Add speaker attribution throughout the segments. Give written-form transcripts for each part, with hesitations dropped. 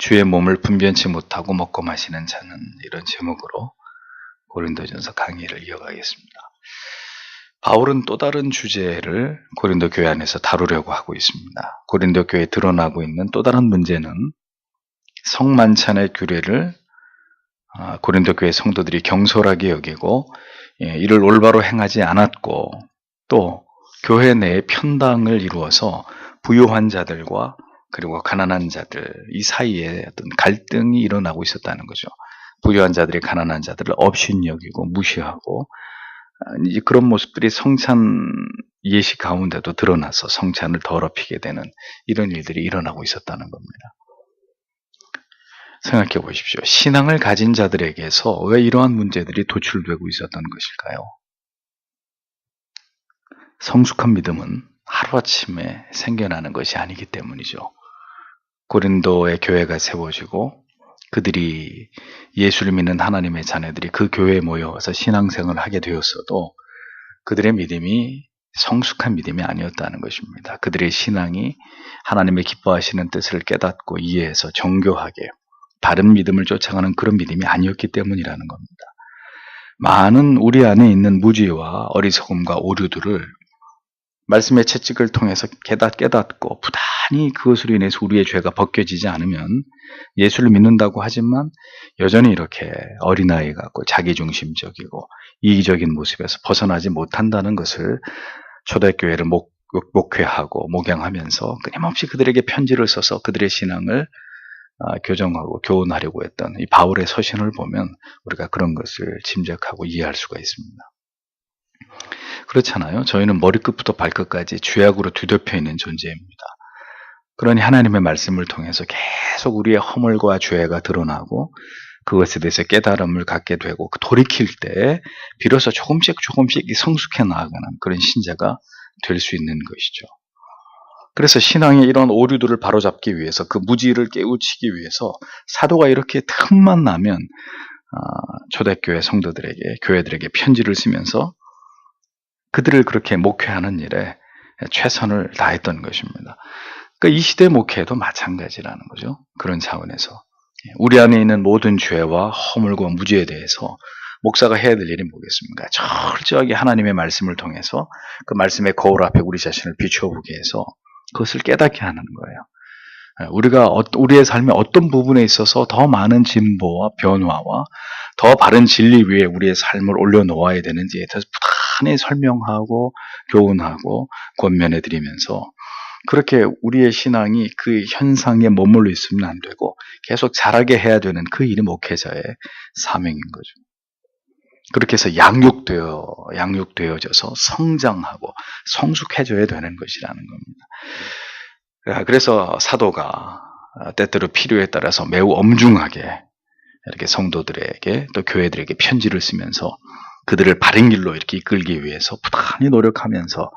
Speaker 1: 주의 몸을 분변치 못하고 먹고 마시는 자는, 이런 제목으로 고린도전서 강의를 이어가겠습니다. 바울은 또 다른 주제를 고린도 교회 안에서 다루려고 하고 있습니다. 고린도 교회에 드러나고 있는 또 다른 문제는 성만찬의 규례를 고린도 교회 성도들이 경솔하게 여기고 이를 올바로 행하지 않았고, 또 교회 내에 편당을 이루어서 부유한 자들과 그리고 가난한 자들 이 사이에 어떤 갈등이 일어나고 있었다는 거죠. 부유한 자들이 가난한 자들을 업신여기고 무시하고, 이제 그런 모습들이 성찬 예시 가운데도 드러나서 성찬을 더럽히게 되는 이런 일들이 일어나고 있었다는 겁니다. 생각해 보십시오. 신앙을 가진 자들에게서 왜 이러한 문제들이 도출되고 있었던 것일까요? 성숙한 믿음은 하루아침에 생겨나는 것이 아니기 때문이죠. 고린도의 교회가 세워지고 그들이 예수를 믿는 하나님의 자녀들이 그 교회에 모여서 신앙생활을 하게 되었어도 그들의 믿음이 성숙한 믿음이 아니었다는 것입니다. 그들의 신앙이 하나님의 기뻐하시는 뜻을 깨닫고 이해해서 정교하게 바른 믿음을 쫓아가는 그런 믿음이 아니었기 때문이라는 겁니다. 많은 우리 안에 있는 무지와 어리석음과 오류들을 말씀의 채찍을 통해서 깨닫고 부단히 그것으로 인해서 우리의 죄가 벗겨지지 않으면 예수를 믿는다고 하지만 여전히 이렇게 어린아이 같고 자기중심적이고 이기적인 모습에서 벗어나지 못한다는 것을 초대교회를 목회하고 목양하면서 끊임없이 그들에게 편지를 써서 그들의 신앙을 교정하고 교훈하려고 했던 이 바울의 서신을 보면 우리가 그런 것을 짐작하고 이해할 수가 있습니다. 그렇잖아요. 저희는 머리끝부터 발끝까지 죄악으로 뒤덮여 있는 존재입니다. 그러니 하나님의 말씀을 통해서 계속 우리의 허물과 죄가 드러나고 그것에 대해서 깨달음을 갖게 되고 돌이킬 때 비로소 조금씩 성숙해 나아가는 그런 신자가 될 수 있는 것이죠. 그래서 신앙의 이런 오류들을 바로잡기 위해서, 그 무지를 깨우치기 위해서 사도가 이렇게 틈만 나면 초대교회 성도들에게, 교회들에게 편지를 쓰면서 그들을 그렇게 목회하는 일에 최선을 다했던 것입니다. 그러니까 이 시대 목회도 마찬가지라는 거죠. 그런 차원에서 우리 안에 있는 모든 죄와 허물과 무지에 대해서 목사가 해야 될 일이 뭐겠습니까? 철저하게 하나님의 말씀을 통해서 그 말씀의 거울 앞에 우리 자신을 비추어보게 해서 그것을 깨닫게 하는 거예요. 우리가 우리의 삶의 어떤 부분에 있어서 더 많은 진보와 변화와 더 바른 진리 위에 우리의 삶을 올려놓아야 되는지에 대해서 부단히 설명하고 교훈하고 권면해 드리면서, 그렇게 우리의 신앙이 그 현상에 머물러 있으면 안 되고 계속 자라게 해야 되는 그 일이 목회자의 사명인 거죠. 그렇게 해서 양육되어져서 성장하고 성숙해져야 되는 것이라는 겁니다. 그래서 사도가 때때로 필요에 따라서 매우 엄중하게 이렇게 성도들에게 또 교회들에게 편지를 쓰면서 그들을 바른 길로 이렇게 이끌기 위해서 부단히 노력하면서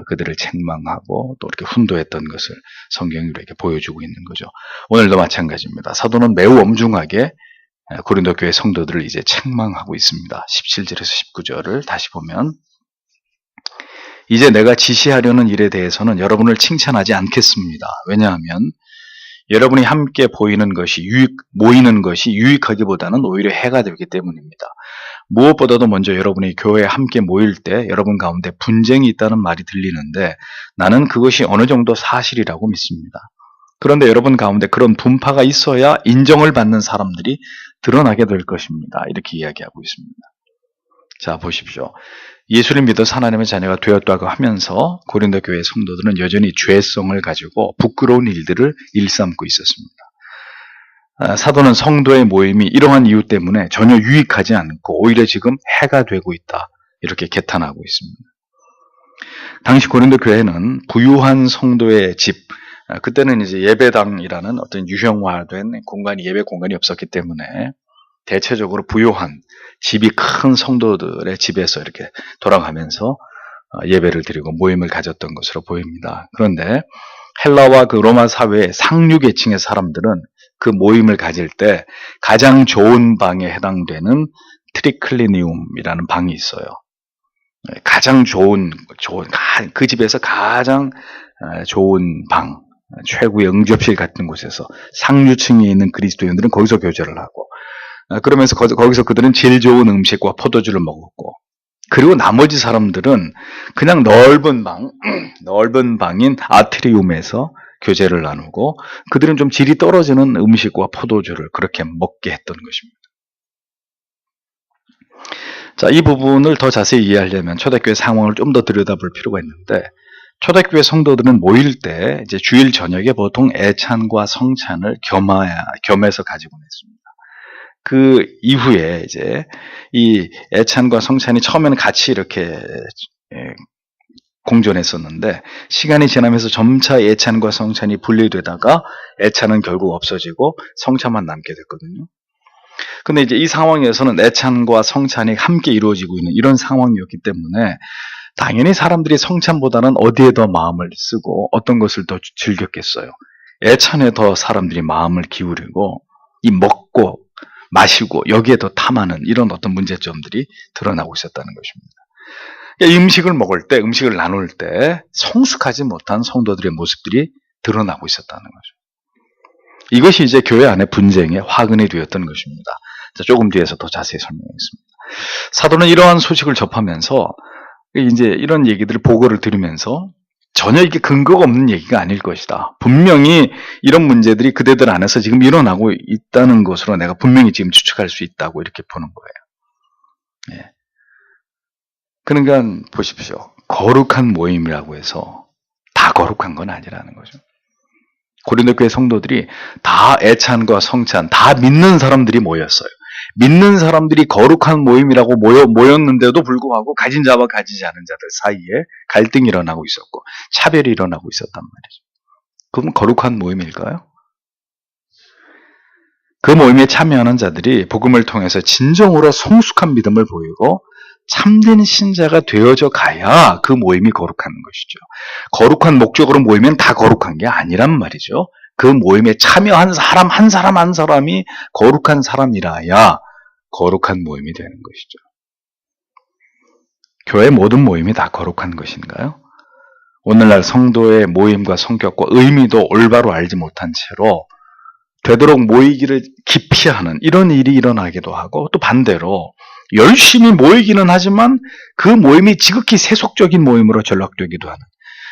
Speaker 1: 그들을 책망하고 또 이렇게 훈도했던 것을 성경이 우리에게 보여주고 있는 거죠. 오늘도 마찬가지입니다. 사도는 매우 엄중하게 고린도 교회 성도들을 이제 책망하고 있습니다. 17절에서 19절을 다시 보면, 이제 내가 지시하려는 일에 대해서는 여러분을 칭찬하지 않겠습니다. 왜냐하면 여러분이 함께 모이는 것이 유익하기보다는 오히려 해가 되기 때문입니다. 무엇보다도 먼저 여러분이 교회에 함께 모일 때 여러분 가운데 분쟁이 있다는 말이 들리는데 나는 그것이 어느 정도 사실이라고 믿습니다. 그런데 여러분 가운데 그런 분파가 있어야 인정을 받는 사람들이 드러나게 될 것입니다. 이렇게 이야기하고 있습니다. 자, 보십시오. 예수를 믿어서 하나님의 자녀가 되었다고 하면서 고린도 교회 성도들은 여전히 죄성을 가지고 부끄러운 일들을 일삼고 있었습니다. 사도는 성도의 모임이 이러한 이유 때문에 전혀 유익하지 않고 오히려 지금 해가 되고 있다, 이렇게 개탄하고 있습니다. 당시 고린도 교회는 부유한 성도의 집, 그때는 이제 예배당이라는 어떤 유형화된 예배 공간이 없었기 때문에 대체적으로 부유한 집이 큰 성도들의 집에서 이렇게 돌아가면서 예배를 드리고 모임을 가졌던 것으로 보입니다. 그런데 헬라와 그 로마 사회의 상류 계층의 사람들은 그 모임을 가질 때 가장 좋은 방에 해당되는 트리클리니움이라는 방이 있어요. 가장 좋은 그 집에서 가장 좋은 방, 최고의 응접실 같은 곳에서 상류층에 있는 그리스도인들은 거기서 교제를 하고, 그러면서 거기서 그들은 제일 좋은 음식과 포도주를 먹었고, 그리고 나머지 사람들은 그냥 넓은 방인 아트리움에서 교제를 나누고, 그들은 좀 질이 떨어지는 음식과 포도주를 그렇게 먹게 했던 것입니다. 자, 이 부분을 더 자세히 이해하려면 초대교회 상황을 좀 더 들여다볼 필요가 있는데, 초대교회 성도들은 모일 때 이제 주일 저녁에 보통 애찬과 성찬을 겸해서 가지고 냈습니다. 그 이후에 이제 이 애찬과 성찬이 처음에는 같이 이렇게 공존했었는데, 시간이 지나면서 점차 애찬과 성찬이 분리되다가 애찬은 결국 없어지고 성찬만 남게 됐거든요. 근데 이제 이 상황에서는 애찬과 성찬이 함께 이루어지고 있는 이런 상황이었기 때문에 당연히 사람들이 성찬보다는 어디에 더 마음을 쓰고 어떤 것을 더 즐겼겠어요. 애찬에 더 사람들이 마음을 기울이고 이 먹고 마시고 여기에 더 탐하는 이런 어떤 문제점들이 드러나고 있었다는 것입니다. 이 음식을 먹을 때, 음식을 나눌 때 성숙하지 못한 성도들의 모습들이 드러나고 있었다는 거죠. 이것이 이제 교회 안의 분쟁의 화근이 되었던 것입니다. 자, 조금 뒤에서 더 자세히 설명하겠습니다. 사도는 이러한 소식을 접하면서 이제 이런 얘기들을 보고를 들으면서 전혀 이게 근거가 없는 얘기가 아닐 것이다. 분명히 이런 문제들이 그대들 안에서 지금 일어나고 있다는 것으로 내가 분명히 지금 추측할 수 있다고 이렇게 보는 거예요. 예. 그러니까 보십시오. 거룩한 모임이라고 해서 다 거룩한 건 아니라는 거죠. 고린도 교회 성도들이 다 애찬과 성찬, 다 믿는 사람들이 모였어요. 믿는 사람들이 거룩한 모임이라고 모였는데도 불구하고 가진 자와 가지지 않은 자들 사이에 갈등이 일어나고 있었고 차별이 일어나고 있었단 말이죠. 그럼 거룩한 모임일까요? 그 모임에 참여하는 자들이 복음을 통해서 진정으로 성숙한 믿음을 보이고 참된 신자가 되어져 가야 그 모임이 거룩한 것이죠. 거룩한 목적으로 모이면 다 거룩한 게 아니란 말이죠. 그 모임에 참여한 사람 한 사람이 거룩한 사람이라야 거룩한 모임이 되는 것이죠. 교회 모든 모임이 다 거룩한 것인가요? 오늘날 성도의 모임과 성격과 의미도 올바로 알지 못한 채로 되도록 모이기를 기피하는 이런 일이 일어나기도 하고, 또 반대로 열심히 모이기는 하지만 그 모임이 지극히 세속적인 모임으로 전락되기도 하는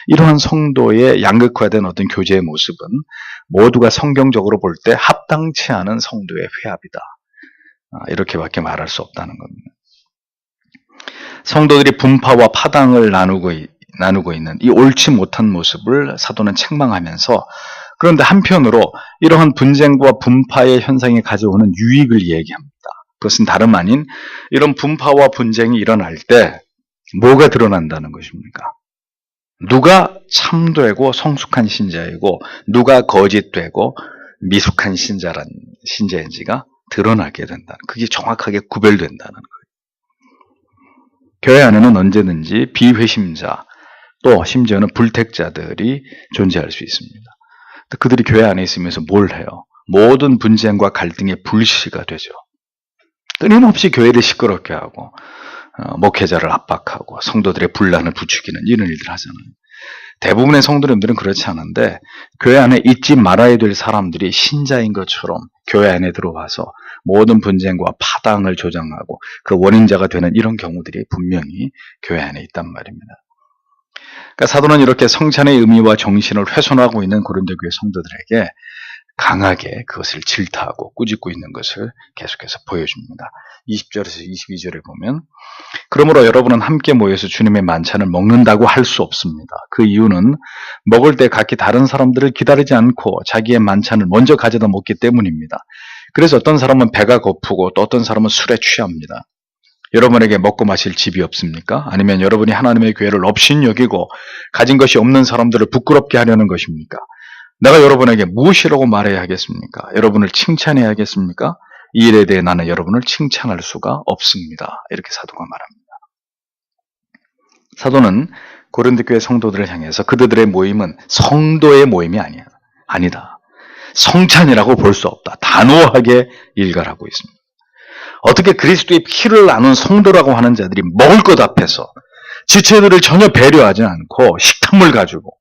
Speaker 1: 이러한 성도의 양극화된 어떤 교제의 모습은 모두가 성경적으로 볼 때 합당치 않은 성도의 회합이다. 이렇게밖에 말할 수 없다는 겁니다. 성도들이 분파와 파당을 나누고 있는 이 옳지 못한 모습을 사도는 책망하면서, 그런데 한편으로 이러한 분쟁과 분파의 현상이 가져오는 유익을 얘기합니다. 그것은 다름 아닌 이런 분파와 분쟁이 일어날 때 뭐가 드러난다는 것입니까? 누가 참되고 성숙한 신자이고 누가 거짓되고 미숙한 신자인지가 드러나게 된다는, 그게 정확하게 구별된다는 거예요. 교회 안에는 언제든지 비회심자 또 심지어는 불택자들이 존재할 수 있습니다. 그들이 교회 안에 있으면서 뭘 해요? 모든 분쟁과 갈등의 불씨가 되죠. 끊임없이 교회를 시끄럽게 하고 목회자를 압박하고 성도들의 분란을 부추기는 이런 일들을 하잖아요. 대부분의 성도님들은 그렇지 않은데 교회 안에 잊지 말아야 될 사람들이 신자인 것처럼 교회 안에 들어와서 모든 분쟁과 파당을 조장하고 그 원인자가 되는 이런 경우들이 분명히 교회 안에 있단 말입니다. 그러니까 사도는 이렇게 성찬의 의미와 정신을 훼손하고 있는 고린도 교회 성도들에게 강하게 그것을 질타하고 꾸짖고 있는 것을 계속해서 보여줍니다. 20절에서 22절에 보면, 그러므로 여러분은 함께 모여서 주님의 만찬을 먹는다고 할 수 없습니다. 그 이유는 먹을 때 각기 다른 사람들을 기다리지 않고 자기의 만찬을 먼저 가져다 먹기 때문입니다. 그래서 어떤 사람은 배가 고프고 또 어떤 사람은 술에 취합니다. 여러분에게 먹고 마실 집이 없습니까? 아니면 여러분이 하나님의 교회를 업신여기고 가진 것이 없는 사람들을 부끄럽게 하려는 것입니까? 내가 여러분에게 무엇이라고 말해야 하겠습니까? 여러분을 칭찬해야 하겠습니까? 이 일에 대해 나는 여러분을 칭찬할 수가 없습니다. 이렇게 사도가 말합니다. 사도는 고린도 교회 성도들을 향해서 그들의 모임은 성도의 모임이 아니다. 성찬이라고 볼 수 없다. 단호하게 일갈하고 있습니다. 어떻게 그리스도의 피를 나눈 성도라고 하는 자들이 먹을 것 앞에서 지체들을 전혀 배려하지 않고 식탐을 가지고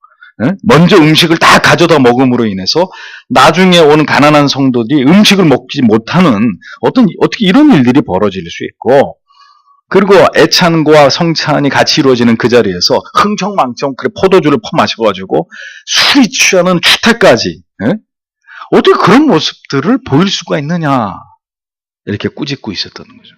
Speaker 1: 먼저 음식을 다 가져다 먹음으로 인해서 나중에 오는 가난한 성도들이 음식을 먹지 못하는 어떻게 이런 일들이 벌어질 수 있고, 그리고 애찬과 성찬이 같이 이루어지는 그 자리에서 흥청망청 포도주를 퍼마셔가지고 술이 취하는 추태까지, 어떻게 그런 모습들을 보일 수가 있느냐, 이렇게 꾸짖고 있었던 거죠.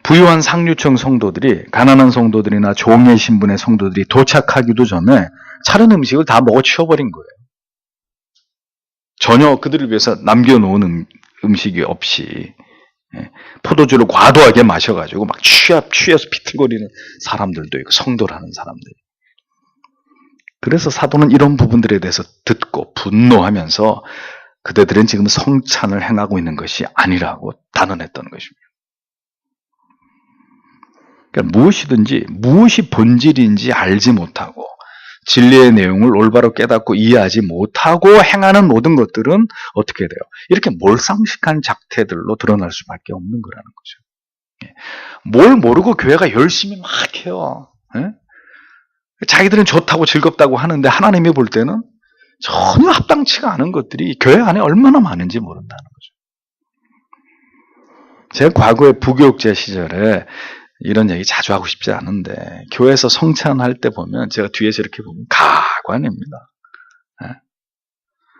Speaker 1: 부유한 상류층 성도들이, 가난한 성도들이나 종의 신분의 성도들이 도착하기도 전에 차린 음식을 다 먹어 치워버린 거예요. 전혀 그들을 위해서 남겨놓은 음식이 없이 포도주를 과도하게 마셔가지고 막 취해서 비틀거리는 사람들도 있고, 성도라는 사람들이. 그래서 사도는 이런 부분들에 대해서 듣고 분노하면서 그대들은 지금 성찬을 행하고 있는 것이 아니라고 단언했던 것입니다. 그러니까 무엇이 본질인지 알지 못하고 진리의 내용을 올바로 깨닫고 이해하지 못하고 행하는 모든 것들은 어떻게 돼요? 이렇게 몰상식한 작태들로 드러날 수밖에 없는 거라는 거죠. 뭘 모르고 교회가 열심히 막 해요. 자기들은 좋다고 즐겁다고 하는데 하나님이 볼 때는 전혀 합당치가 않은 것들이 교회 안에 얼마나 많은지 모른다는 거죠. 제가 과거에 부교육제 시절에 이런 얘기 자주 하고 싶지 않은데, 교회에서 성찬할 때 보면 제가 뒤에서 이렇게 보면 가관입니다.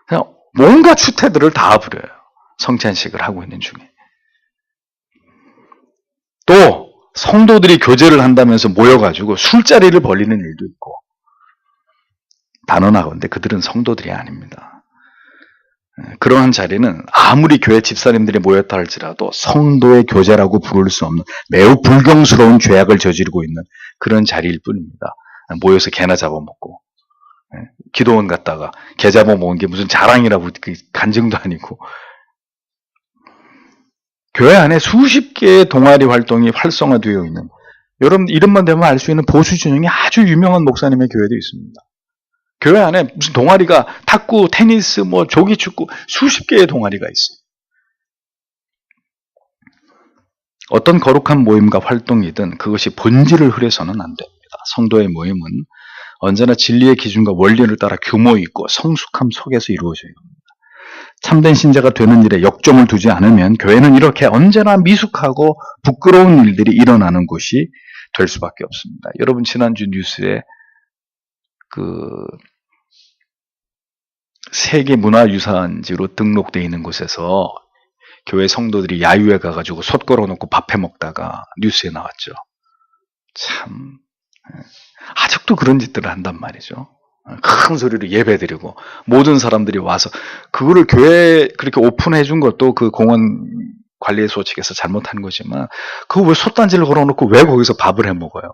Speaker 1: 그냥 뭔가 추태들을 다 부려요. 성찬식을 하고 있는 중에. 또 성도들이 교제를 한다면서 모여가지고 술자리를 벌이는 일도 있고, 단언하건대 그들은 성도들이 아닙니다. 그러한 자리는 아무리 교회 집사님들이 모였다 할지라도 성도의 교제라고 부를 수 없는 매우 불경스러운 죄악을 저지르고 있는 그런 자리일 뿐입니다. 모여서 개나 잡아먹고, 기도원 갔다가 개 잡아먹은 게 무슨 자랑이라고 간증도 아니고, 교회 안에 수십 개의 동아리 활동이 활성화되어 있는, 여러분 이름만 대면 알 수 있는 보수 진영이 아주 유명한 목사님의 교회도 있습니다. 교회 안에 무슨 동아리가 탁구, 테니스, 조기 축구 수십 개의 동아리가 있어요. 어떤 거룩한 모임과 활동이든 그것이 본질을 흐려서는 안 됩니다. 성도의 모임은 언제나 진리의 기준과 원리를 따라 규모 있고 성숙함 속에서 이루어져야 합니다. 참된 신자가 되는 일에 역점을 두지 않으면 교회는 이렇게 언제나 미숙하고 부끄러운 일들이 일어나는 곳이 될 수밖에 없습니다. 여러분 지난주 뉴스에 세계 문화유산지로 등록되어 있는 곳에서 교회 성도들이 야유회 가가지고 솥 걸어놓고 밥해 먹다가 뉴스에 나왔죠. 참, 아직도 그런 짓들을 한단 말이죠. 큰 소리로 예배드리고 모든 사람들이 와서, 그거를 교회에 그렇게 오픈해 준 것도 그 공원 관리소 측에서 잘못한 거지만, 그거 왜 솥단지를 걸어놓고 왜 거기서 밥을 해 먹어요?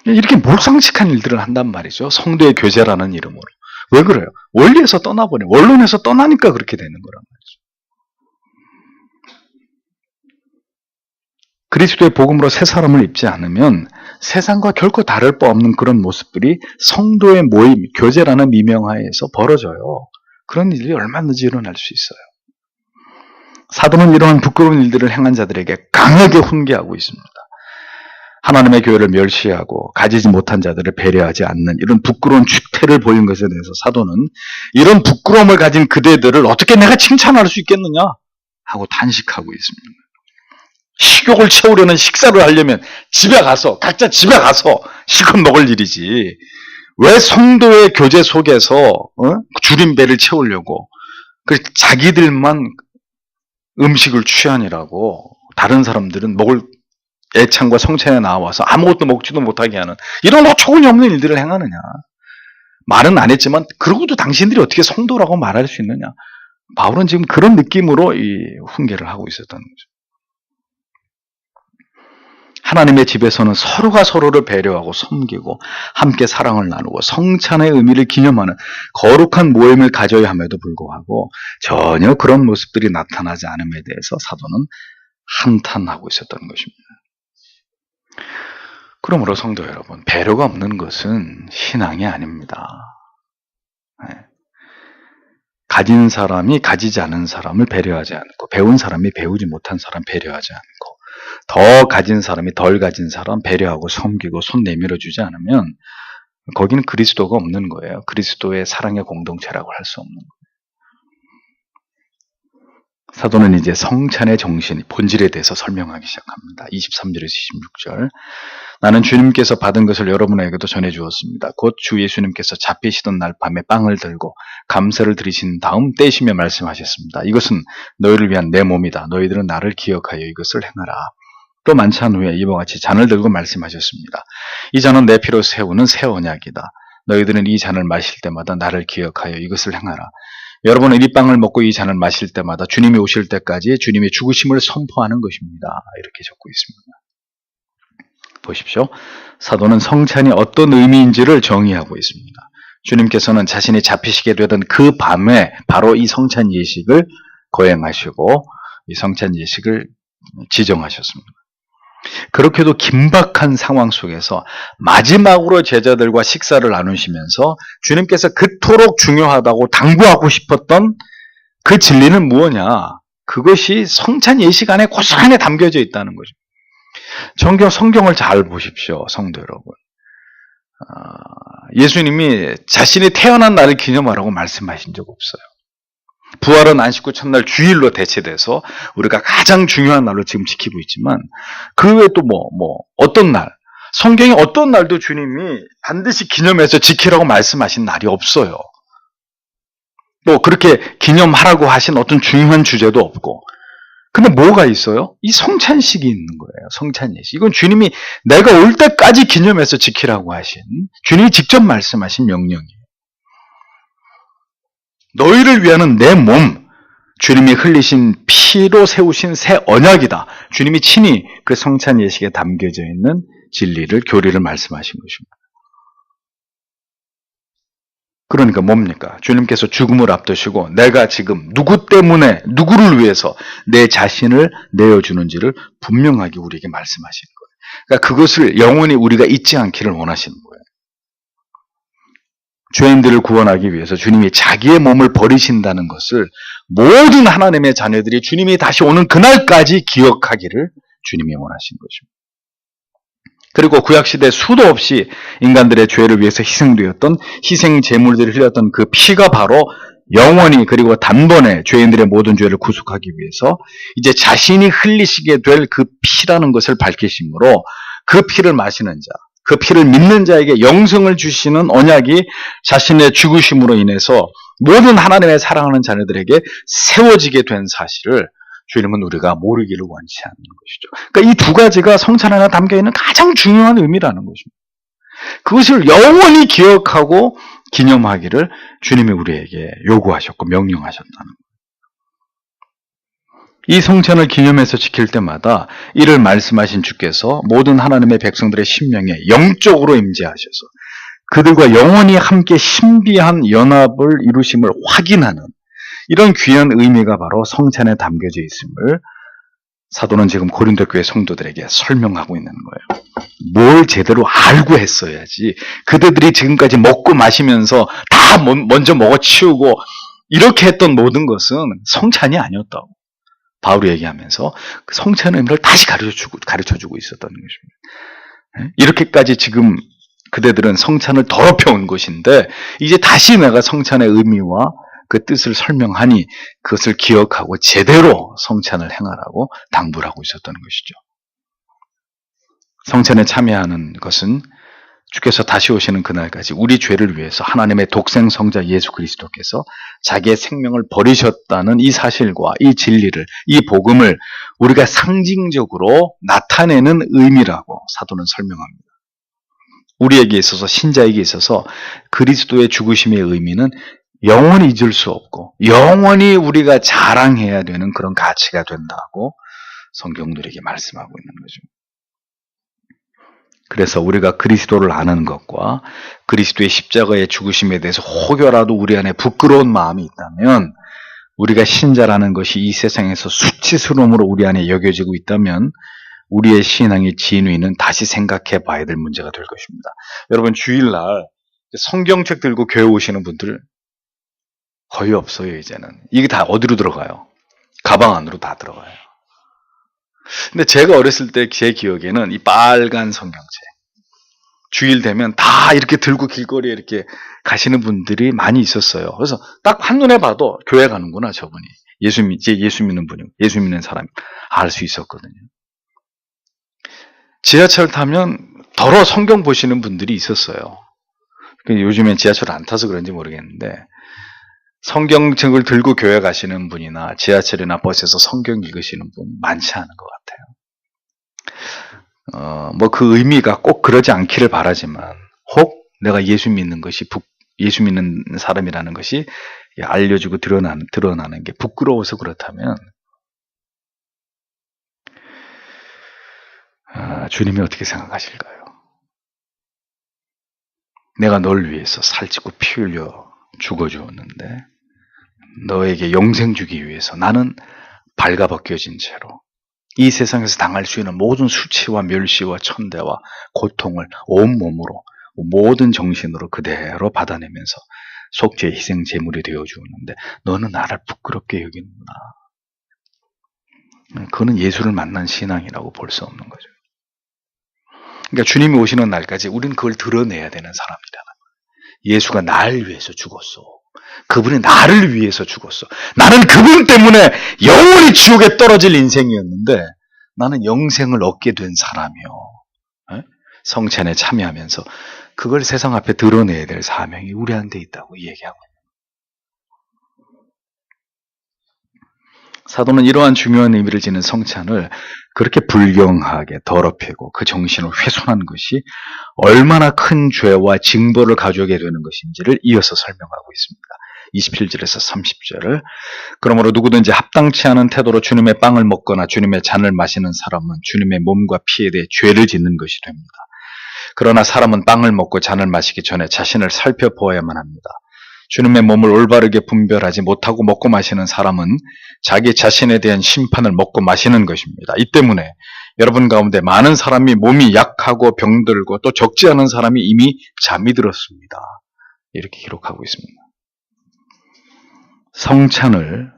Speaker 1: 이렇게 몰상식한 일들을 한단 말이죠. 성도의 교제라는 이름으로. 왜 그래요? 원리에서 떠나버려. 원론에서 떠나니까 그렇게 되는 거란 말이죠. 그리스도의 복음으로 새 사람을 입지 않으면 세상과 결코 다를 바 없는 그런 모습들이 성도의 모임, 교제라는 미명하에서 벌어져요. 그런 일이 얼마든지 일어날 수 있어요. 사도는 이러한 부끄러운 일들을 행한 자들에게 강하게 훈계하고 있습니다. 하나님의 교회를 멸시하고 가지지 못한 자들을 배려하지 않는 이런 부끄러운 추태를 보인 것에 대해서 사도는 이런 부끄러움을 가진 그대들을 어떻게 내가 칭찬할 수 있겠느냐 하고 단식하고 있습니다. 식욕을 채우려는 식사를 하려면 각자 집에 가서 실컷 먹을 일이지, 왜 성도의 교제 속에서 줄인 배를 채우려고 자기들만 음식을 취하니라고 다른 사람들은 먹을 애창과 성찬에 나와서 아무것도 먹지도 못하게 하는 이런 어처구니 없는 일들을 행하느냐. 말은 안 했지만 그러고도 당신들이 어떻게 성도라고 말할 수 있느냐. 바울은 지금 그런 느낌으로 이 훈계를 하고 있었던 거죠. 하나님의 집에서는 서로가 서로를 배려하고 섬기고 함께 사랑을 나누고 성찬의 의미를 기념하는 거룩한 모임을 가져야 함에도 불구하고 전혀 그런 모습들이 나타나지 않음에 대해서 사도는 한탄하고 있었던 것입니다. 그러므로 성도 여러분, 배려가 없는 것은 신앙이 아닙니다. 가진 사람이 가지지 않은 사람을 배려하지 않고, 배운 사람이 배우지 못한 사람 배려하지 않고, 더 가진 사람이 덜 가진 사람 배려하고 섬기고 손 내밀어 주지 않으면 거기는 그리스도가 없는 거예요. 그리스도의 사랑의 공동체라고 할 수 없는 거예요. 사도는 이제 성찬의 정신, 본질에 대해서 설명하기 시작합니다. 23절에서 26절. 나는 주님께서 받은 것을 여러분에게도 전해 주었습니다. 곧 주 예수님께서 잡히시던 날 밤에 빵을 들고 감사를 드리신 다음 떼시며 말씀하셨습니다. 이것은 너희를 위한 내 몸이다. 너희들은 나를 기억하여 이것을 행하라. 또 만찬 후에 이와 같이 잔을 들고 말씀하셨습니다. 이 잔은 내 피로 세우는 새 언약이다. 너희들은 이 잔을 마실 때마다 나를 기억하여 이것을 행하라. 여러분은 이 빵을 먹고 이 잔을 마실 때마다 주님이 오실 때까지 주님의 죽으심을 선포하는 것입니다. 이렇게 적고 있습니다. 보십시오. 사도는 성찬이 어떤 의미인지를 정의하고 있습니다. 주님께서는 자신이 잡히시게 되던 그 밤에 바로 이 성찬 예식을 거행하시고 이 성찬 예식을 지정하셨습니다. 그렇게도 긴박한 상황 속에서 마지막으로 제자들과 식사를 나누시면서 주님께서 그토록 중요하다고 당부하고 싶었던 그 진리는 무엇냐? 그것이 성찬 예식 안에 고스란히 담겨져 있다는 거죠. 성경을 잘 보십시오, 성도 여러분. 예수님이 자신이 태어난 날을 기념하라고 말씀하신 적 없어요. 부활은 안식구 첫날 주일로 대체돼서 우리가 가장 중요한 날로 지금 지키고 있지만 그 외에 또 어떤 날, 성경에 어떤 날도 주님이 반드시 기념해서 지키라고 말씀하신 날이 없어요. 또 그렇게 기념하라고 하신 어떤 중요한 주제도 없고. 근데 뭐가 있어요? 이 성찬식이 있는 거예요. 성찬예식. 이건 주님이 내가 올 때까지 기념해서 지키라고 하신, 주님이 직접 말씀하신 명령이에요. 너희를 위하는 내 몸, 주님이 흘리신 피로 세우신 새 언약이다. 주님이 친히 그 성찬 예식에 담겨져 있는 진리를, 교리를 말씀하신 것입니다. 그러니까 뭡니까? 주님께서 죽음을 앞두시고 내가 지금 누구 때문에, 누구를 위해서 내 자신을 내어주는지를 분명하게 우리에게 말씀하시는 거예요. 그러니까 그것을 영원히 우리가 잊지 않기를 원하시는 거예요. 죄인들을 구원하기 위해서 주님이 자기의 몸을 버리신다는 것을 모든 하나님의 자녀들이 주님이 다시 오는 그날까지 기억하기를 주님이 원하신 것입니다. 그리고 구약시대 수도 없이 인간들의 죄를 위해서 희생되었던 희생 제물들이 흘렸던 그 피가 바로 영원히 그리고 단번에 죄인들의 모든 죄를 구속하기 위해서 이제 자신이 흘리시게 될 그 피라는 것을 밝히심으로 그 피를 마시는 자, 그 피를 믿는 자에게 영생을 주시는 언약이 자신의 죽으심으로 인해서 모든 하나님의 사랑하는 자녀들에게 세워지게 된 사실을 주님은 우리가 모르기를 원치 않는 것이죠. 그러니까 이 두 가지가 성찬 안에 담겨있는 가장 중요한 의미라는 것입니다. 그것을 영원히 기억하고 기념하기를 주님이 우리에게 요구하셨고 명령하셨다는 거예요. 이 성찬을 기념해서 지킬 때마다 이를 말씀하신 주께서 모든 하나님의 백성들의 심령에 영적으로 임재하셔서 그들과 영원히 함께 신비한 연합을 이루심을 확인하는 이런 귀한 의미가 바로 성찬에 담겨져 있음을 사도는 지금 고린도 교회 성도들에게 설명하고 있는 거예요. 뭘 제대로 알고 했어야지 그들이 지금까지 먹고 마시면서 다 먼저 먹어치우고 이렇게 했던 모든 것은 성찬이 아니었다고 바울이 얘기하면서 그 성찬의 의미를 다시 가르쳐주고 있었다는 것입니다. 이렇게까지 지금 그대들은 성찬을 더럽혀온 것인데 이제 다시 내가 성찬의 의미와 그 뜻을 설명하니 그것을 기억하고 제대로 성찬을 행하라고 당부를 하고 있었던 것이죠. 성찬에 참여하는 것은 주께서 다시 오시는 그날까지 우리 죄를 위해서 하나님의 독생 성자 예수 그리스도께서 자기의 생명을 버리셨다는 이 사실과 이 진리를, 이 복음을 우리가 상징적으로 나타내는 의미라고 사도는 설명합니다. 우리에게 있어서, 신자에게 있어서 그리스도의 죽으심의 의미는 영원히 잊을 수 없고 영원히 우리가 자랑해야 되는 그런 가치가 된다고 성경들에게 말씀하고 있는 거죠. 그래서 우리가 그리스도를 아는 것과 그리스도의 십자가의 죽으심에 대해서 혹여라도 우리 안에 부끄러운 마음이 있다면 우리가 신자라는 것이 이 세상에서 수치스러움으로 우리 안에 여겨지고 있다면 우리의 신앙의 진위는 다시 생각해 봐야 될 문제가 될 것입니다. 여러분 주일날 성경책 들고 교회 오시는 분들 거의 없어요. 이제는. 이게 다 어디로 들어가요? 가방 안으로 다 들어가요. 근데 제가 어렸을 때 제 기억에는 이 빨간 성경책, 주일 되면 다 이렇게 들고 길거리에 이렇게 가시는 분들이 많이 있었어요. 그래서 딱 한눈에 봐도 교회 가는구나, 저분이. 예수 믿는 분이, 예수 믿는 사람이 알 수 있었거든요. 지하철 타면 더러 성경 보시는 분들이 있었어요. 요즘엔 지하철을 안 타서 그런지 모르겠는데, 성경책을 들고 교회 가시는 분이나 지하철이나 버스에서 성경 읽으시는 분 많지 않은 것 같아요. 뭐 그 의미가 꼭 그러지 않기를 바라지만, 혹 내가 예수 믿는 사람이라는 것이 알려지고 드러나는 게 부끄러워서 그렇다면, 주님이 어떻게 생각하실까요? 내가 널 위해서 살찌고 피 흘려 죽어주었는데, 너에게 영생 주기 위해서 나는 발가벗겨진 채로 이 세상에서 당할 수 있는 모든 수치와 멸시와 천대와 고통을 온몸으로 모든 정신으로 그대로 받아내면서 속죄 희생 제물이 되어주었는데 너는 나를 부끄럽게 여기는구나. 그거는 예수를 만난 신앙이라고 볼 수 없는 거죠. 그러니까 주님이 오시는 날까지 우리는 그걸 드러내야 되는 사람이라는 거예요. 예수가 날 위해서 죽었어. 그분이 나를 위해서 죽었어. 나는 그분 때문에 영원히 지옥에 떨어질 인생이었는데 나는 영생을 얻게 된 사람이요. 성찬에 참여하면서 그걸 세상 앞에 드러내야 될 사명이 우리한테 있다고 얘기하고 있는 거예요. 사도는 이러한 중요한 의미를 지닌 성찬을 그렇게 불경하게 더럽히고 그 정신을 훼손한 것이 얼마나 큰 죄와 징벌을 가져오게 되는 것인지를 이어서 설명하고 있습니다. 27절에서 30절을 그러므로 누구든지 합당치 않은 태도로 주님의 빵을 먹거나 주님의 잔을 마시는 사람은 주님의 몸과 피에 대해 죄를 짓는 것이 됩니다. 그러나 사람은 빵을 먹고 잔을 마시기 전에 자신을 살펴보아야만 합니다. 주님의 몸을 올바르게 분별하지 못하고 먹고 마시는 사람은 자기 자신에 대한 심판을 먹고 마시는 것입니다. 이 때문에 여러분 가운데 많은 사람이 몸이 약하고 병들고 또 적지 않은 사람이 이미 잠이 들었습니다. 이렇게 기록하고 있습니다. 성찬을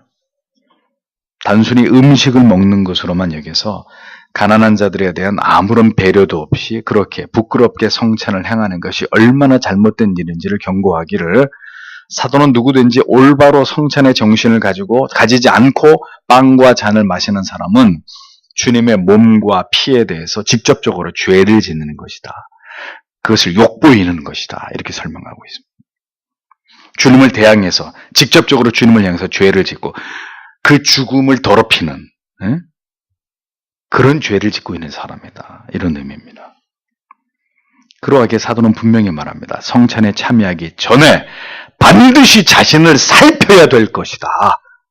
Speaker 1: 단순히 음식을 먹는 것으로만 여겨서 가난한 자들에 대한 아무런 배려도 없이 그렇게 부끄럽게 성찬을 행하는 것이 얼마나 잘못된 일인지를 경고하기를 사도는 누구든지 올바로 성찬의 정신을 가지지 않고 빵과 잔을 마시는 사람은 주님의 몸과 피에 대해서 직접적으로 죄를 짓는 것이다. 그것을 욕보이는 것이다. 이렇게 설명하고 있습니다. 주님을 대항해서 직접적으로 주님을 향해서 죄를 짓고 그 죽음을 더럽히는 그런 죄를 짓고 있는 사람이다. 이런 의미입니다. 그러하게 사도는 분명히 말합니다. 성찬에 참여하기 전에 반드시 자신을 살펴야 될 것이다.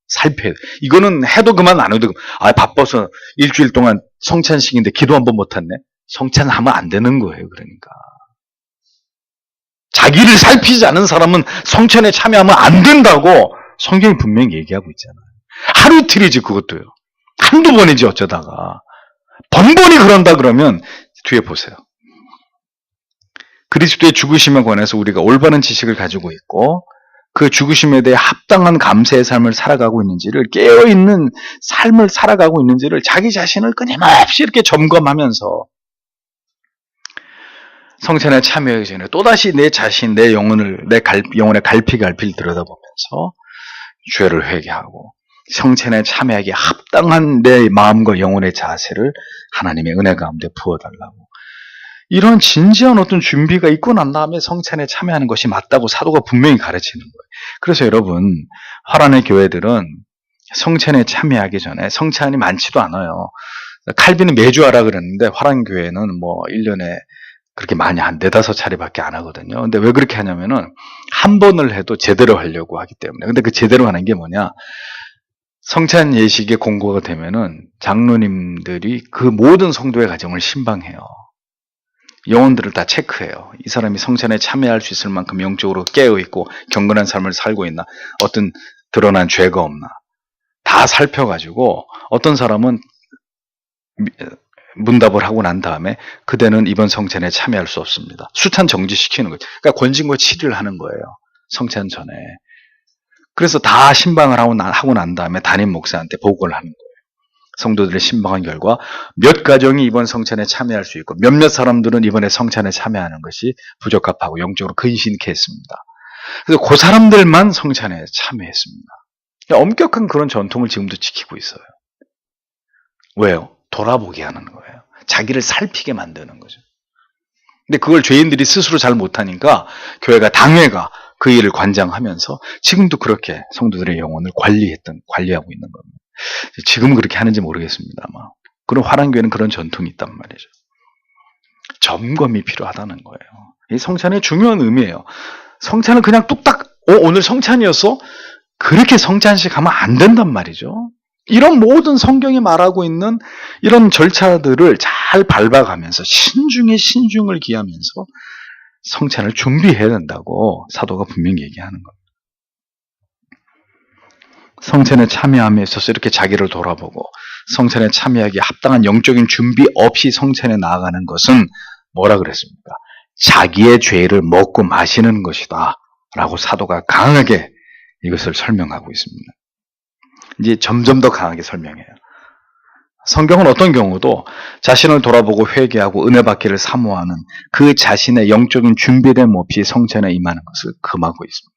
Speaker 1: 살펴야 돼. 이거는 해도 그만 안 해도 그만. 바빠서 일주일 동안 성찬식인데 기도 한 번 못했네. 성찬하면 안 되는 거예요. 그러니까. 자기를 살피지 않은 사람은 성찬에 참여하면 안 된다고 성경이 분명히 얘기하고 있잖아요. 하루 이틀이지 그것도요. 한두 번이지 어쩌다가. 번번이 그런다 그러면 뒤에 보세요. 그리스도의 죽으심에 관해서 우리가 올바른 지식을 가지고 있고 그 죽으심에 대해 합당한 감사의 삶을 살아가고 있는지를 깨어있는 삶을 살아가고 있는지를 자기 자신을 끊임없이 이렇게 점검하면서 성찬에 참여하기 전에 또다시 내 자신, 내 영혼의 갈피갈피를 들여다보면서 죄를 회개하고 성찬에 참여하기에 합당한 내 마음과 영혼의 자세를 하나님의 은혜 가운데 부어달라고 이런 진지한 어떤 준비가 있고 난 다음에 성찬에 참여하는 것이 맞다고 사도가 분명히 가르치는 거예요. 그래서 여러분 화란의 교회들은 성찬에 참여하기 전에 성찬이 많지도 않아요. 칼빈은 매주 하라 그랬는데 화란 교회는 뭐 1년에 그렇게 많이 한 4-5차례밖에 안 하거든요. 근데 왜 그렇게 하냐면은 한 번을 해도 제대로 하려고 하기 때문에. 근데 그 제대로 하는 게 뭐냐? 성찬 예식에 공고가 되면은 장로님들이 그 모든 성도의 가정을 신방해요. 영혼들을 다 체크해요. 이 사람이 성찬에 참여할 수 있을 만큼 영적으로 깨어있고 경건한 삶을 살고 있나, 어떤 드러난 죄가 없나 다 살펴가지고 어떤 사람은 문답을 하고 난 다음에 그대는 이번 성찬에 참여할 수 없습니다. 수찬 정지시키는 거죠. 그러니까 권징과 치리를 하는 거예요. 성찬 전에. 그래서 다 신방을 하고 난 다음에 담임 목사한테 보고를 하는 거예요. 성도들의 신방한 결과 몇 가정이 이번 성찬에 참여할 수 있고 몇몇 사람들은 이번에 성찬에 참여하는 것이 부적합하고 영적으로 근신케 했습니다. 그래서 그 사람들만 성찬에 참여했습니다. 엄격한 그런 전통을 지금도 지키고 있어요. 왜요? 돌아보게 하는 거예요. 자기를 살피게 만드는 거죠. 근데 그걸 죄인들이 스스로 잘 못하니까 교회가 당회가 그 일을 관장하면서 지금도 그렇게 성도들의 영혼을 관리하고 있는 겁니다. 지금 그렇게 하는지 모르겠습니다만 그런 화랑교회는 그런 전통이 있단 말이죠. 점검이 필요하다는 거예요. 이 성찬의 중요한 의미예요. 성찬은 그냥 뚝딱 오늘 성찬이었어? 그렇게 성찬식 하면 안 된단 말이죠. 이런 모든 성경이 말하고 있는 이런 절차들을 잘 밟아가면서 신중에 신중을 기하면서 성찬을 준비해야 된다고 사도가 분명히 얘기하는 겁니다. 성찬에 참여함에 있어서 이렇게 자기를 돌아보고 성찬에 참여하기에 합당한 영적인 준비 없이 성찬에 나아가는 것은 뭐라 그랬습니까? 자기의 죄를 먹고 마시는 것이다 라고 사도가 강하게 이것을 설명하고 있습니다. 이제 점점 더 강하게 설명해요. 성경은 어떤 경우도 자신을 돌아보고 회개하고 은혜 받기를 사모하는 그 자신의 영적인 준비됨 없이 성찬에 임하는 것을 금하고 있습니다.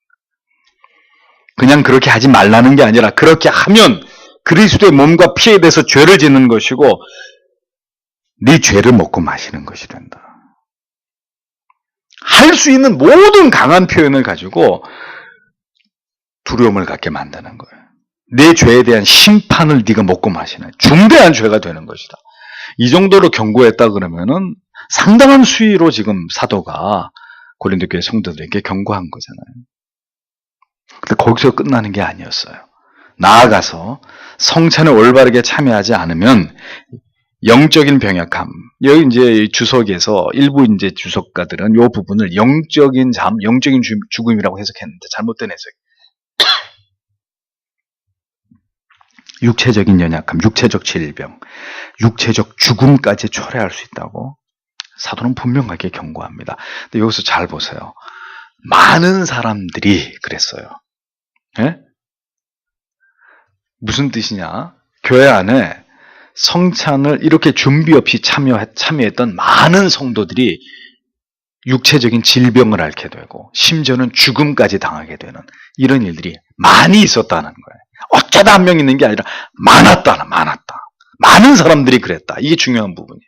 Speaker 1: 그냥 그렇게 하지 말라는 게 아니라 그렇게 하면 그리스도의 몸과 피에 대해서 죄를 짓는 것이고 네 죄를 먹고 마시는 것이 된다. 할 수 있는 모든 강한 표현을 가지고 두려움을 갖게 만드는 거예요. 내 죄에 대한 심판을 네가 먹고 마시는 중대한 죄가 되는 것이다. 이 정도로 경고했다 그러면은 상당한 수위로 지금 사도가 고린도 교회 성도들에게 경고한 거잖아요. 근데 거기서 끝나는 게 아니었어요. 나아가서 성찬에 올바르게 참여하지 않으면 영적인 병약함. 여기 이제 주석에서 일부 이제 주석가들은 이 부분을 영적인 죽음이라고 해석했는데 잘못된 해석. 육체적인 연약함, 육체적 질병, 육체적 죽음까지 초래할 수 있다고 사도는 분명하게 경고합니다. 근데 여기서 잘 보세요. 많은 사람들이 그랬어요. 예? 무슨 뜻이냐? 교회 안에 성찬을 이렇게 준비 없이 참여했던 많은 성도들이 육체적인 질병을 앓게 되고 심지어는 죽음까지 당하게 되는 이런 일들이 많이 있었다는 거예요. 어쩌다 한 명 있는 게 아니라 많았다. 많은 사람들이 그랬다. 이게 중요한 부분이에요.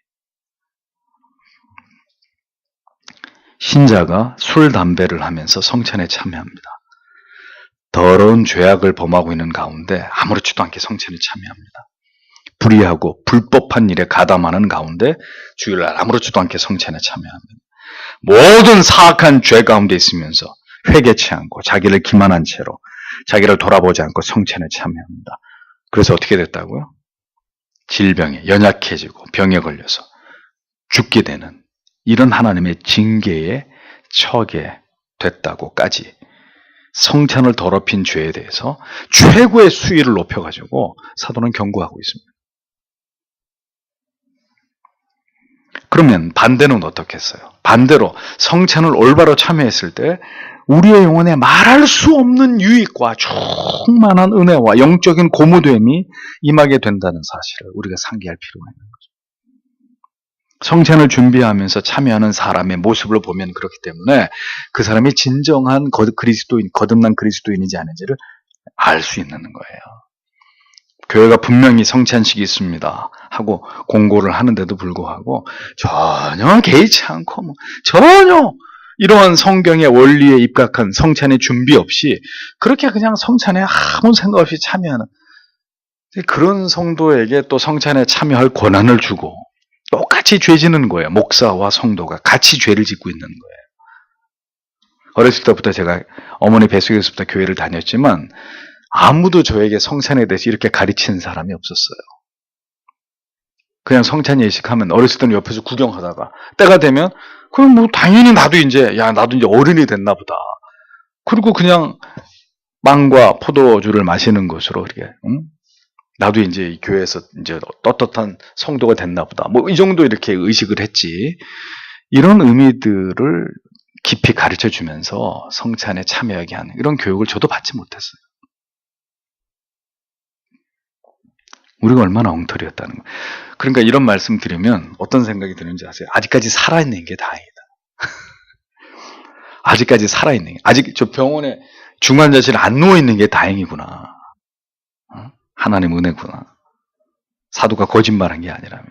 Speaker 1: 신자가 술, 담배를 하면서 성찬에 참여합니다. 더러운 죄악을 범하고 있는 가운데 아무렇지도 않게 성찬에 참여합니다. 불의하고 불법한 일에 가담하는 가운데 주일날 아무렇지도 않게 성찬에 참여합니다. 모든 사악한 죄 가운데 있으면서 회개치 않고 자기를 기만한 채로 자기를 돌아보지 않고 성찬에 참여합니다. 그래서 어떻게 됐다고요? 질병에 연약해지고 병에 걸려서 죽게 되는 이런 하나님의 징계에 처하게 됐다고까지 성찬을 더럽힌 죄에 대해서 최고의 수위를 높여가지고 사도는 경고하고 있습니다. 그러면 반대는 어떻겠어요? 반대로 성찬을 올바로 참여했을 때 우리의 영혼에 말할 수 없는 유익과 충만한 은혜와 영적인 고무됨이 임하게 된다는 사실을 우리가 상기할 필요가 있는 거죠. 성찬을 준비하면서 참여하는 사람의 모습을 보면 그렇기 때문에 그 사람이 진정한 거듭난 그리스도인이지 아닌지를 알 수 있는 거예요. 교회가 분명히 성찬식이 있습니다 하고 공고를 하는데도 불구하고 전혀 개의치 않고 전혀 이러한 성경의 원리에 입각한 성찬의 준비 없이 그렇게 그냥 성찬에 아무 생각 없이 참여하는 그런 성도에게 또 성찬에 참여할 권한을 주고 똑같이 죄 지는 거예요. 목사와 성도가 같이 죄를 짓고 있는 거예요. 어렸을 때부터 제가 어머니 뱃속에서부터 교회를 다녔지만 아무도 저에게 성찬에 대해서 이렇게 가르치는 사람이 없었어요. 그냥 성찬 예식하면 어렸을 때는 옆에서 구경하다가 때가 되면 그럼 뭐 당연히 나도 이제 어른이 됐나 보다. 그리고 그냥 빵과 포도주를 마시는 것으로 이렇게 나도 이제 이 교회에서 이제 떳떳한 성도가 됐나 보다. 뭐 이 정도 이렇게 의식을 했지. 이런 의미들을 깊이 가르쳐 주면서 성찬에 참여하게 하는 이런 교육을 저도 받지 못했어요. 우리가 얼마나 엉터리였다는 거예요. 그러니까 이런 말씀 드리면 어떤 생각이 드는지 아세요? 아직까지 살아있는 게 다행이다. 아직까지 살아있는 게, 아직 저 병원에 중환자실에 안 누워있는 게 다행이구나. 하나님 은혜구나. 사도가 거짓말한 게 아니라면.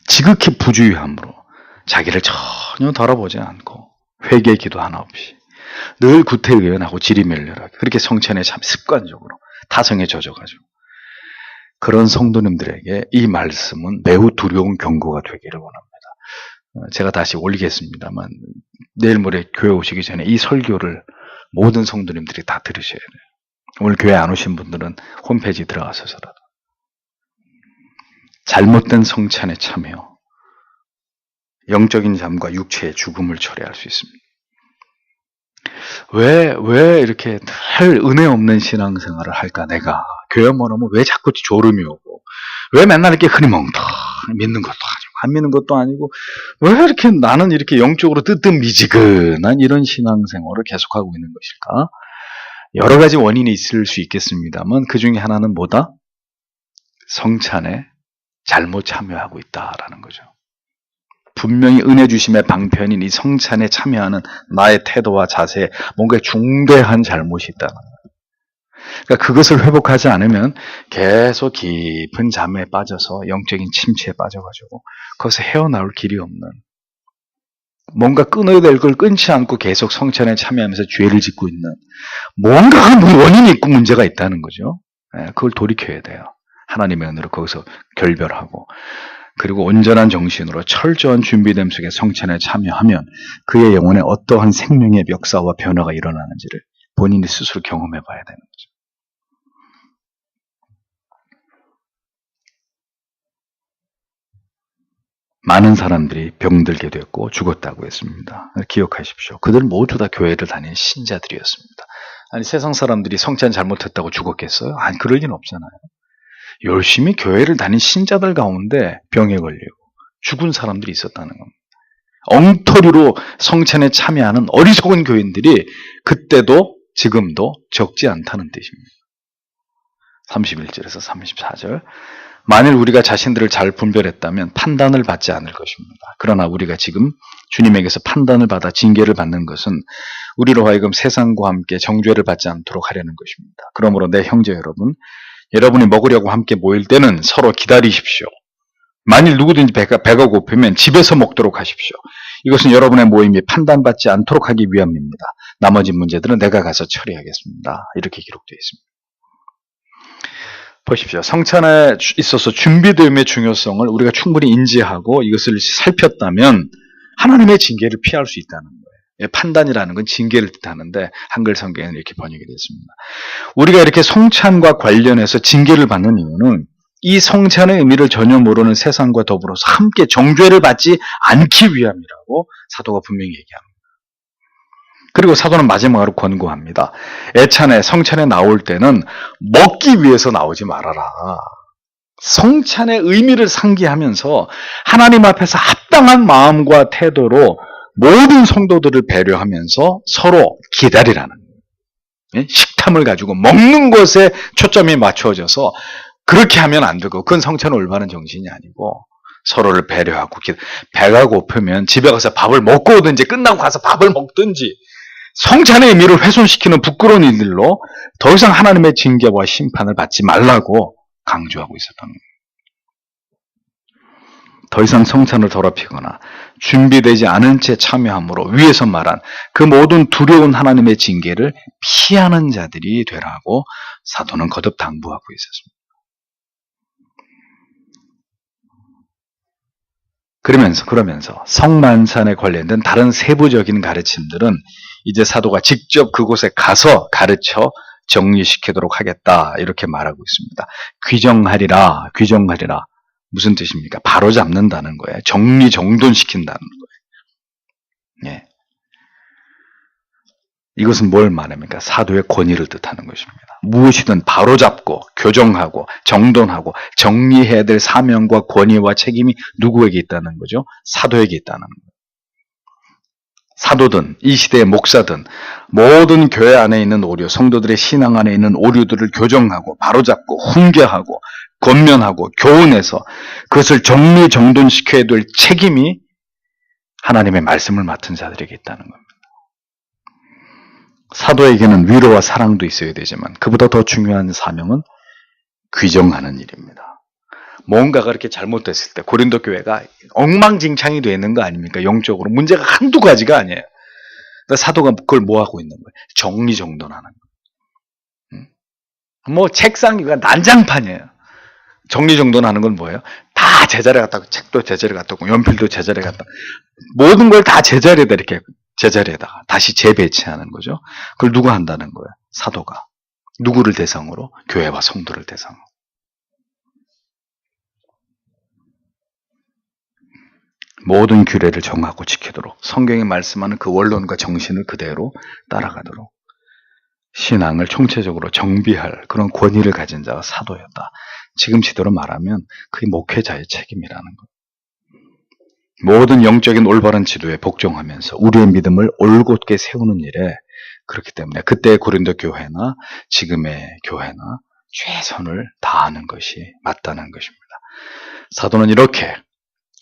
Speaker 1: 지극히 부주의함으로 자기를 전혀 돌아보지 않고 회개 기도 하나 없이 늘 구태의연하고 지리멸렬하게 그렇게 성찬에 참 습관적으로 타성에 젖어가지고 그런 성도님들에게 이 말씀은 매우 두려운 경고가 되기를 원합니다. 제가 다시 올리겠습니다만 내일 모레 교회 오시기 전에 이 설교를 모든 성도님들이 다 들으셔야 돼요. 오늘 교회 안 오신 분들은 홈페이지 들어가서라도 잘못된 성찬에 참여 영적인 삶과 육체의 죽음을 초래할 수 있습니다. 왜 이렇게 늘 은혜 없는 신앙생활을 할까 내가 교회만 오면 왜 자꾸 졸음이 오고 왜 맨날 이렇게 흐리멍텅 믿는 것도 아니고 안 믿는 것도 아니고 왜 이렇게 나는 이렇게 영적으로 뜨뜻미지근한 이런 신앙생활을 계속하고 있는 것일까? 여러 가지 원인이 있을 수 있겠습니다만 그 중에 하나는 뭐다? 성찬에 잘못 참여하고 있다라는 거죠. 분명히 은혜 주심의 방편인 이 성찬에 참여하는 나의 태도와 자세에 뭔가 중대한 잘못이 있다는 거예요. 그러니까 그것을 회복하지 않으면 계속 깊은 잠에 빠져서 영적인 침체에 빠져가지고 거기서 헤어나올 길이 없는 뭔가 끊어야 될 걸 끊지 않고 계속 성찬에 참여하면서 죄를 짓고 있는 뭔가 원인이 있고 문제가 있다는 거죠. 그걸 돌이켜야 돼요. 하나님의 은혜로 거기서 결별하고 그리고 온전한 정신으로 철저한 준비됨 속에 성찬에 참여하면 그의 영혼에 어떠한 생명의 역사와 변화가 일어나는지를 본인이 스스로 경험해 봐야 되는 거죠. 많은 사람들이 병들게 됐고 죽었다고 했습니다. 기억하십시오. 그들 모두 다 교회를 다니는 신자들이었습니다. 아니 세상 사람들이 성찬 잘못했다고 죽었겠어요? 아니 그럴 리는 없잖아요. 열심히 교회를 다닌 신자들 가운데 병에 걸리고 죽은 사람들이 있었다는 겁니다. 엉터리로 성찬에 참여하는 어리석은 교인들이 그때도 지금도 적지 않다는 뜻입니다. 31절에서 34절 만일 우리가 자신들을 잘 분별했다면 판단을 받지 않을 것입니다. 그러나 우리가 지금 주님에게서 판단을 받아 징계를 받는 것은 우리로 하여금 세상과 함께 정죄를 받지 않도록 하려는 것입니다. 그러므로 내 형제 여러분, 여러분이 먹으려고 함께 모일 때는 서로 기다리십시오. 만일 누구든지 배가 고프면 집에서 먹도록 하십시오. 이것은 여러분의 모임이 판단받지 않도록 하기 위함입니다. 나머지 문제들은 내가 가서 처리하겠습니다. 이렇게 기록되어 있습니다. 보십시오. 성찬에 있어서 준비됨의 중요성을 우리가 충분히 인지하고 이것을 살폈다면 하나님의 징계를 피할 수 있다는 거예요. 판단이라는 건 징계를 뜻하는데 한글 성경에는 이렇게 번역이 됐습니다. 우리가 이렇게 성찬과 관련해서 징계를 받는 이유는 이 성찬의 의미를 전혀 모르는 세상과 더불어서 함께 정죄를 받지 않기 위함이라고 사도가 분명히 얘기합니다. 그리고 사도는 마지막으로 권고합니다. 애찬에 성찬에 나올 때는 먹기 위해서 나오지 말아라. 성찬의 의미를 상기하면서 하나님 앞에서 합당한 마음과 태도로 모든 성도들을 배려하면서 서로 기다리라는 거예요. 식탐을 가지고 먹는 것에 초점이 맞춰져서 그렇게 하면 안 되고 그건 성찬의 올바른 정신이 아니고 서로를 배려하고 배가 고프면 집에 가서 밥을 먹고 오든지 끝나고 가서 밥을 먹든지 성찬의 의미를 훼손시키는 부끄러운 일들로 더 이상 하나님의 징계와 심판을 받지 말라고 강조하고 있었던 거예요. 더 이상 성찬을 더럽히거나 준비되지 않은 채 참여함으로 위에서 말한 그 모든 두려운 하나님의 징계를 피하는 자들이 되라고 사도는 거듭 당부하고 있었습니다. 그러면서 성만찬에 관련된 다른 세부적인 가르침들은 이제 사도가 직접 그곳에 가서 가르쳐 정리시키도록 하겠다 이렇게 말하고 있습니다. 귀정하리라. 무슨 뜻입니까? 바로 잡는다는 거예요. 정리정돈시킨다는 거예요. 예. 이것은 뭘 말합니까? 사도의 권위를 뜻하는 것입니다. 무엇이든 바로잡고 교정하고 정돈하고 정리해야 될 사명과 권위와 책임이 누구에게 있다는 거죠? 사도에게 있다는 거예요. 사도든 이 시대의 목사든 모든 교회 안에 있는 오류, 성도들의 신앙 안에 있는 오류들을 교정하고 바로잡고 훈계하고 권면하고 교훈해서 그것을 정리정돈시켜야 될 책임이 하나님의 말씀을 맡은 자들에게 있다는 겁니다. 사도에게는 위로와 사랑도 있어야 되지만 그보다 더 중요한 사명은 귀정하는 일입니다. 뭔가가 그렇게 잘못됐을 때 고린도 교회가 엉망진창이 되어 있는 거 아닙니까? 영적으로 문제가 한두 가지가 아니에요. 사도가 그걸 뭐 하고 있는 거예요? 정리정돈하는 거예요. 뭐 책상이 난장판이에요. 정리정돈하는 건 뭐예요? 다 제자리에 갖다 놓고, 책도 제자리에 갖다 놓고, 연필도 제자리에 갖다, 모든 걸 다 제자리에다 이렇게 제자리에다가 다시 재배치하는 거죠. 그걸 누가 한다는 거예요? 사도가. 누구를 대상으로? 교회와 성도를 대상으로. 모든 규례를 정하고 지키도록 성경이 말씀하는 그 원론과 정신을 그대로 따라가도록 신앙을 총체적으로 정비할 그런 권위를 가진 자가 사도였다. 지금 시대로 말하면 그게 목회자의 책임이라는 것. 모든 영적인 올바른 지도에 복종하면서 우리의 믿음을 올곧게 세우는 일에 그렇기 때문에 그때의 고린도 교회나 지금의 교회나 최선을 다하는 것이 맞다는 것입니다. 사도는 이렇게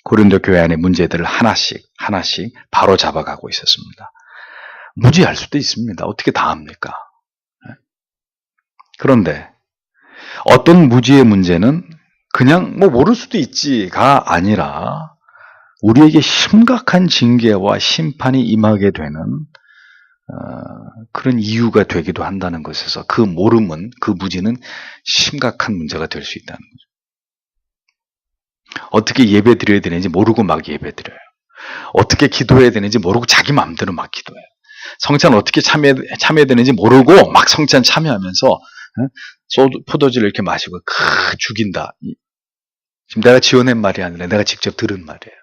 Speaker 1: 고린도 교회 안의 문제들을 하나씩 바로 잡아가고 있었습니다. 무지할 수도 있습니다. 어떻게 다 합니까? 그런데 어떤 무지의 문제는 그냥 뭐 모를 수도 있지가 아니라 우리에게 심각한 징계와 심판이 임하게 되는 그런 이유가 되기도 한다는 것에서 그 모름은, 그 무지는 심각한 문제가 될 수 있다는 거죠. 어떻게 예배 드려야 되는지 모르고 막 예배 드려요. 어떻게 기도해야 되는지 모르고 자기 마음대로 막 기도해요. 성찬 어떻게 참여해야 되는지 모르고 막 성찬 참여하면서 포도주를 이렇게 마시고 죽인다. 지금 내가 지어낸 말이 아니라 내가 직접 들은 말이에요.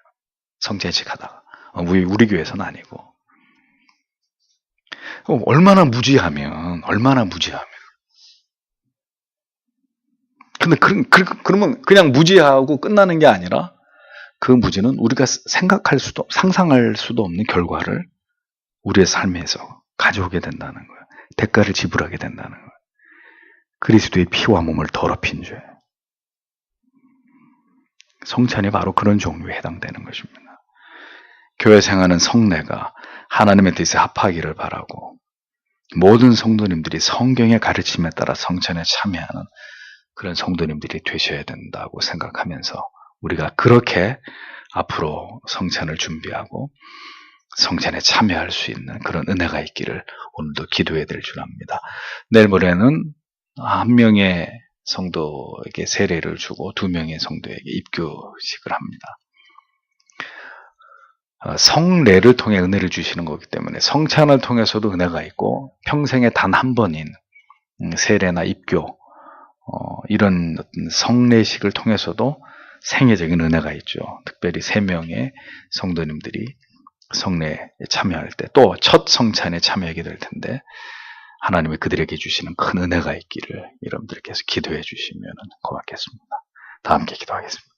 Speaker 1: 성찬식 하다가. 우리 교회에서는 아니고. 얼마나 무지하면. 근데 그러면 그냥 무지하고 끝나는 게 아니라 그 무지는 우리가 상상할 수도 없는 결과를 우리의 삶에서 가져오게 된다는 거예요. 대가를 지불하게 된다는 거예요. 그리스도의 피와 몸을 더럽힌 죄. 성찬이 바로 그런 종류에 해당되는 것입니다. 교회 생활은 성례가 하나님의 뜻에 합하기를 바라고 모든 성도님들이 성경의 가르침에 따라 성찬에 참여하는 그런 성도님들이 되셔야 된다고 생각하면서 우리가 그렇게 앞으로 성찬을 준비하고 성찬에 참여할 수 있는 그런 은혜가 있기를 오늘도 기도해야 될 줄 압니다. 내일 모레는 한 명의 성도에게 세례를 주고 2명의 성도에게 입교식을 합니다. 성례를 통해 은혜를 주시는 거기 때문에 성찬을 통해서도 은혜가 있고 평생에 단 한 번인 세례나 입교 이런 성례식을 통해서도 생애적인 은혜가 있죠. 특별히 3명의 성도님들이 성례에 참여할 때 또 첫 성찬에 참여하게 될 텐데 하나님이 그들에게 주시는 큰 은혜가 있기를 여러분들께서 기도해 주시면 고맙겠습니다. 다 함께 기도하겠습니다.